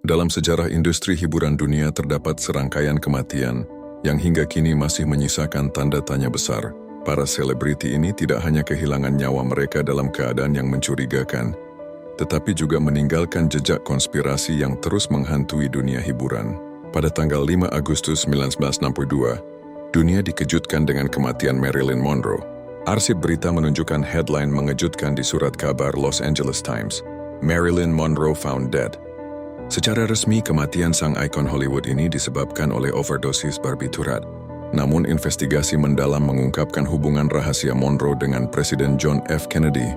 Dalam sejarah industri hiburan dunia terdapat serangkaian kematian yang hingga kini masih menyisakan tanda tanya besar. Para selebriti ini tidak hanya kehilangan nyawa mereka dalam keadaan yang mencurigakan, tetapi juga meninggalkan jejak konspirasi yang terus menghantui dunia hiburan. Pada tanggal 5 Agustus 1962, dunia dikejutkan dengan kematian Marilyn Monroe. Arsip berita menunjukkan headline mengejutkan di surat kabar Los Angeles Times, Marilyn Monroe found dead. Secara resmi, kematian sang ikon Hollywood ini disebabkan oleh overdosis barbiturat. Namun investigasi mendalam mengungkapkan hubungan rahasia Monroe dengan Presiden John F. Kennedy,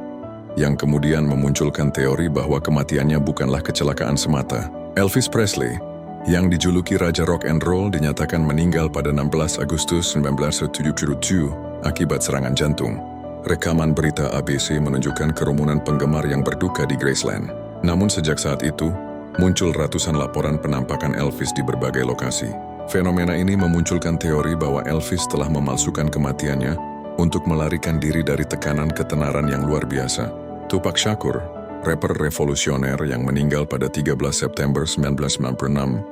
yang kemudian memunculkan teori bahwa kematiannya bukanlah kecelakaan semata. Elvis Presley, yang dijuluki Raja Rock and Roll, dinyatakan meninggal pada 16 Agustus 1977 akibat serangan jantung. Rekaman berita ABC menunjukkan kerumunan penggemar yang berduka di Graceland. Namun sejak saat itu, muncul ratusan laporan penampakan Elvis di berbagai lokasi. Fenomena ini memunculkan teori bahwa Elvis telah memalsukan kematiannya untuk melarikan diri dari tekanan ketenaran yang luar biasa. Tupac Shakur, rapper revolusioner yang meninggal pada 13 September 1996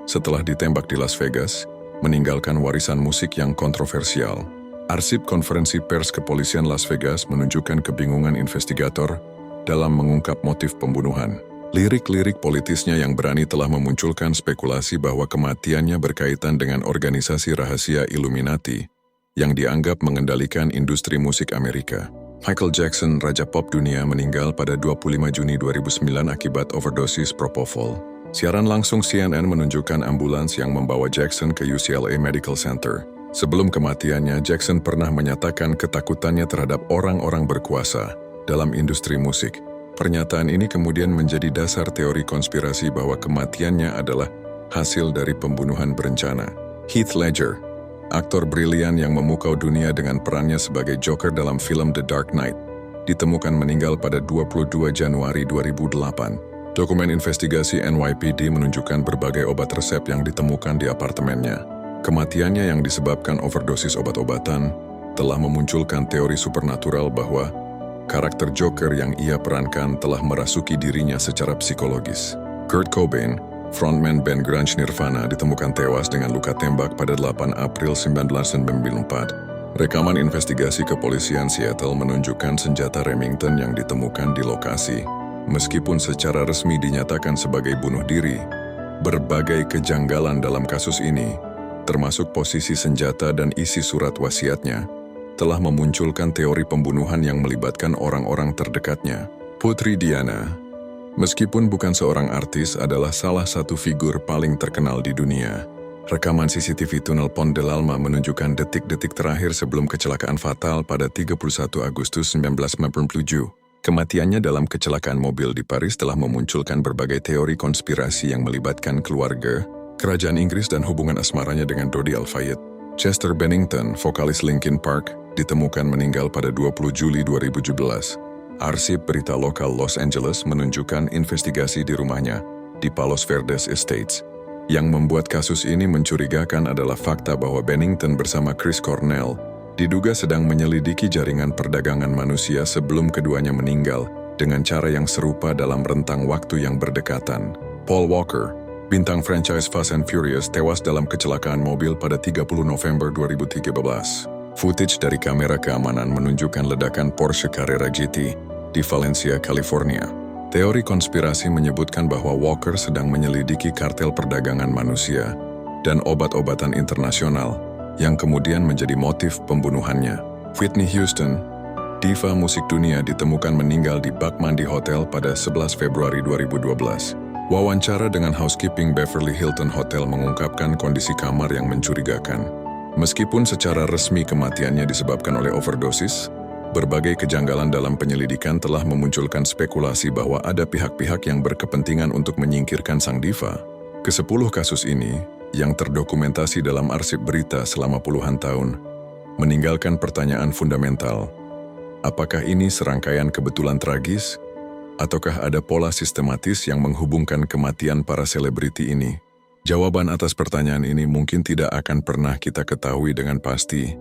setelah ditembak di Las Vegas, meninggalkan warisan musik yang kontroversial. Arsip konferensi pers kepolisian Las Vegas menunjukkan kebingungan investigator dalam mengungkap motif pembunuhan. Lirik-lirik politisnya yang berani telah memunculkan spekulasi bahwa kematiannya berkaitan dengan organisasi rahasia Illuminati yang dianggap mengendalikan industri musik Amerika. Michael Jackson, raja pop dunia, meninggal pada 25 Juni 2009 akibat overdosis propofol. Siaran langsung CNN menunjukkan ambulans yang membawa Jackson ke UCLA Medical Center. Sebelum kematiannya, Jackson pernah menyatakan ketakutannya terhadap orang-orang berkuasa dalam industri musik. Pernyataan ini kemudian menjadi dasar teori konspirasi bahwa kematiannya adalah hasil dari pembunuhan berencana. Heath Ledger, aktor brilian yang memukau dunia dengan perannya sebagai Joker dalam film The Dark Knight, ditemukan meninggal pada 22 Januari 2008. Dokumen investigasi NYPD menunjukkan berbagai obat resep yang ditemukan di apartemennya. Kematiannya yang disebabkan overdosis obat-obatan telah memunculkan teori supernatural bahwa karakter Joker yang ia perankan telah merasuki dirinya secara psikologis. Kurt Cobain, frontman band grunge Nirvana, ditemukan tewas dengan luka tembak pada 8 April 1994. Rekaman investigasi kepolisian Seattle menunjukkan senjata Remington yang ditemukan di lokasi. Meskipun secara resmi dinyatakan sebagai bunuh diri, berbagai kejanggalan dalam kasus ini, termasuk posisi senjata dan isi surat wasiatnya, telah memunculkan teori pembunuhan yang melibatkan orang-orang terdekatnya. Putri Diana, meskipun bukan seorang artis, adalah salah satu figur paling terkenal di dunia. Rekaman CCTV tunnel Pont de l'Alma menunjukkan detik-detik terakhir sebelum kecelakaan fatal pada 31 Agustus 1997. Kematiannya dalam kecelakaan mobil di Paris telah memunculkan berbagai teori konspirasi yang melibatkan keluarga, kerajaan Inggris, dan hubungan asmaranya dengan Dodi Al-Fayed. Chester Bennington, vokalis Linkin Park, ditemukan meninggal pada 20 Juli 2017. Arsip berita lokal Los Angeles menunjukkan investigasi di rumahnya di Palos Verdes Estates. Yang membuat kasus ini mencurigakan adalah fakta bahwa Bennington bersama Chris Cornell diduga sedang menyelidiki jaringan perdagangan manusia sebelum keduanya meninggal dengan cara yang serupa dalam rentang waktu yang berdekatan. Paul Walker, bintang franchise Fast and Furious, tewas dalam kecelakaan mobil pada 30 November 2013. Footage dari kamera keamanan menunjukkan ledakan Porsche Carrera GT di Valencia, California. Teori konspirasi menyebutkan bahwa Walker sedang menyelidiki kartel perdagangan manusia dan obat-obatan internasional yang kemudian menjadi motif pembunuhannya. Whitney Houston, diva musik dunia, ditemukan meninggal di bak mandi hotel pada 11 Februari 2012. Wawancara dengan housekeeping Beverly Hilton Hotel mengungkapkan kondisi kamar yang mencurigakan. Meskipun secara resmi kematiannya disebabkan oleh overdosis, berbagai kejanggalan dalam penyelidikan telah memunculkan spekulasi bahwa ada pihak-pihak yang berkepentingan untuk menyingkirkan sang diva. Ke-10 kasus ini, yang terdokumentasi dalam arsip berita selama puluhan tahun, meninggalkan pertanyaan fundamental. Apakah ini serangkaian kebetulan tragis? Ataukah ada pola sistematis yang menghubungkan kematian para selebriti ini? Jawaban atas pertanyaan ini mungkin tidak akan pernah kita ketahui dengan pasti.